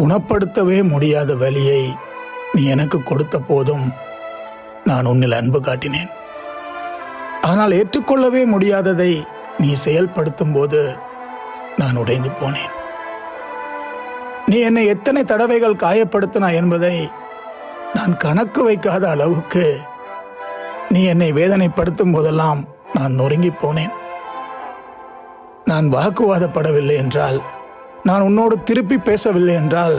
குணப்படுத்தவே முடியாத வலியை நீ எனக்கு கொடுத்த போதும் நான் உன்னில் அன்பு காட்டினேன். ஆனால் ஏற்றுக்கொள்ளவே முடியாததை நீ செயல்படுத்தும் போது நான் உடைந்து போனேன். நீ என்னை எத்தனை தடவைகள் காயப்படுத்தினாய் என்பதை நான் கணக்கு வைக்காத அளவுக்கு நீ என்னை வேதனைப்படுத்தும் போதெல்லாம் நான் நொறுங்கி போனேன். நான் வாக்குவாதப்படவில்லை என்றால், நான் உன்னோடு திருப்பி பேசவில்லை என்றால்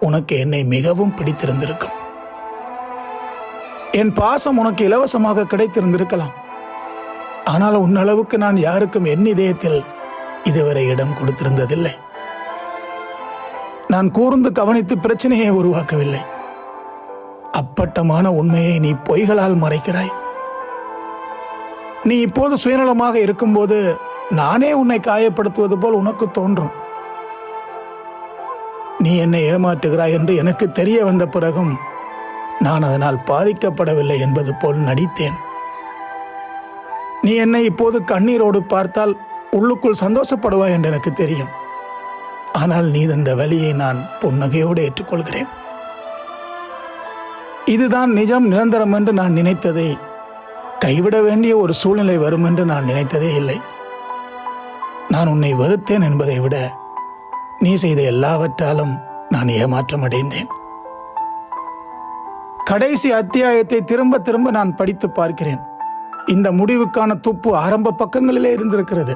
உனக்கு என்னை மிகவும் பிடித்திருந்திருக்கும். என் பாசம் உனக்கு இலவசமாக கிடைத்திருந்திருக்கலாம். ஆனால் உன்னளவுக்கு நான் யாருக்கும் என் இதயத்தில் இதுவரை இடம் கொடுத்திருந்ததில்லை. நான் கூர்ந்து கவனித்து பிரச்சனையை உருவாக்கவில்லை. அப்பட்டமான உண்மையை நீ பொய்களால் மறைக்கிறாய். நீ இப்போது சுயநலமாக இருக்கும்போது நானே உன்னை காயப்படுத்துவது போல் உனக்கு தோன்றும். நீ என்னை ஏமாற்றுகிறாய் என்று எனக்கு தெரிய வந்த பிறகும் நான் அதனால் பாதிக்கப்படவில்லை என்பது போல் நடித்தேன். நீ என்னை இப்போது கண்ணீரோடு பார்த்தால் உள்ளுக்குள் சந்தோஷப்படுவாய் என்று எனக்கு தெரியும். ஆனால் நீ தந்த வலியை நான் புன்னகையோடு ஏற்றுக்கொள்கிறேன். இதுதான் நிஜம், நிரந்தரம் என்று நான் நினைத்ததை கைவிட வேண்டிய ஒரு சூழ்நிலை வரும் என்று நான் நினைத்ததே இல்லை. நான் உன்னை வெறுத்தேன் என்பதை விட நீ செய்த எல்லாவற்றாலும் நான் ஏமாற்றம் அடைந்தேன். கடைசி அத்தியாயத்தை திரும்ப திரும்ப நான் படித்து பார்க்கிறேன். இந்த முடிவுக்கான துப்பு ஆரம்ப பக்கங்களிலே இருந்திருக்கிறது.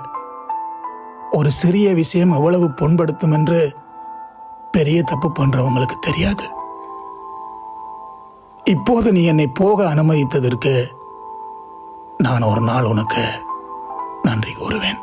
ஒரு சிறிய விஷயம் எவ்வளவு புண்படுத்தும் என்று பெரிய தப்பு பண்றவங்களுக்கு தெரியாது. இப்போது நீ என்னை போக அனுமதித்ததற்கு நான் ஒரு நாள் உனக்கு நன்றி கூறுவேன்.